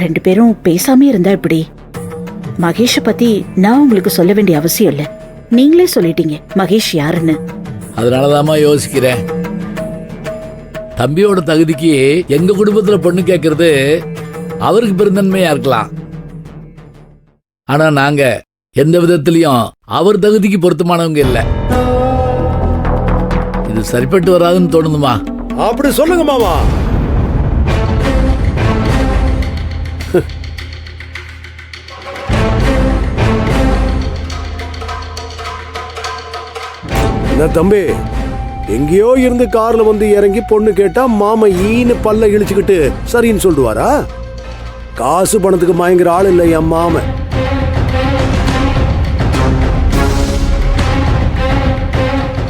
ரெண்டு பேரும் பேசாமே இருந்தா இப்படி? மகேஷ பத்தி நான் உங்களுக்கு சொல்ல வேண்டிய அவசியம் இல்ல, நீங்களே சொல்லிட்டீங்க மகேஷ் யாருன்னு. அதனாலதாம்மா யோசிக்கிறேன். தம்பியோட தகுதிக்கு எங்க குடும்பத்துல பொண்ணு கேட்கறது அவருக்கு பெருந்தன்மையா இருக்கலாம். ஆனா நாங்க எந்த விதத்திலையும் அவர் தகுதிக்கு பொருத்தமானவங்க இல்ல. இது சரிப்பட்டு வராதுன்னு தோணுதுமா. அப்படி சொல்லுங்க மாமா. என்ன தம்பி, எங்கேயோ இருந்து கார்ல வந்து இறங்கி பொண்ணு கேட்டா மாமா ஈன்னு பல்ல இழிச்சுக்கிட்டு சரின்னு சொல்லுவாரா? காசு பணத்துக்கு மயங்குற ஆள் இல்லை என் மாமன்.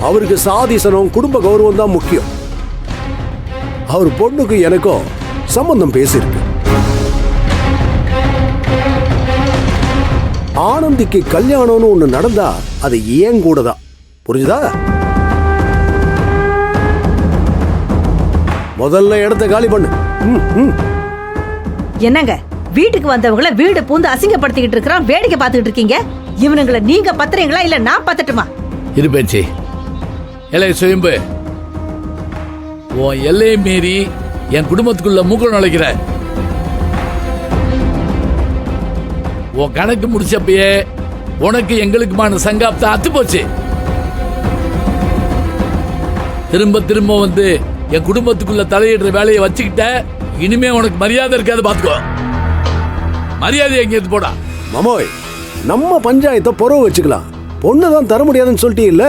அவருக்கு சாதிசனம் குடும்ப கௌரவம் தான் முக்கியம். அவர் பொண்ணுக்கு எனக்கும் சம்பந்தம் பேசியிருக்கு. ஆனந்திக்கு கல்யாணம்னு ஒண்ணு நடந்தா அது ஏன் கூட தான். புரிஞ்சுதா? முதல்ல இடத்த காலி பண்ணு. என்னங்க வீட்டுக்கு வந்தவங்கள வீடு பூந்து அசிங்கப்படுத்திக்கிட்டு இருக்கிறான், வேடிக்கை பார்த்துக்கிட்டு இருக்கீங்க. இவனுங்களை நீங்க பத்துறீங்களா இல்ல நான் பத்தட்டுமா? இரு பேச்சு. எல்லை சுயம்பு, உன் எல்லையை மீறி என் குடும்பத்துக்குள்ள மூக்க நுழைக்கிற. உன் கணக்கு முடிச்சப்பயே உனக்கு எங்களுக்குமான சங்காப்தம் அத்து போச்சு. திரும்ப திரும்ப வந்து என் குடும்பத்துக்குள்ள தலையிடுற வேலையை வச்சுக்கிட்ட, இனிமே உனக்கு மரியாதை இருக்காது. பாத்துக்கோ, மரியாதை எங்கேருந்து போடா. மாமோய், நம்ம பஞ்சாயத்தை புறவு வச்சுக்கலாம். பொண்ணுதான் தர முடியாதுன்னு சொல்லிட்டீங்கல்ல,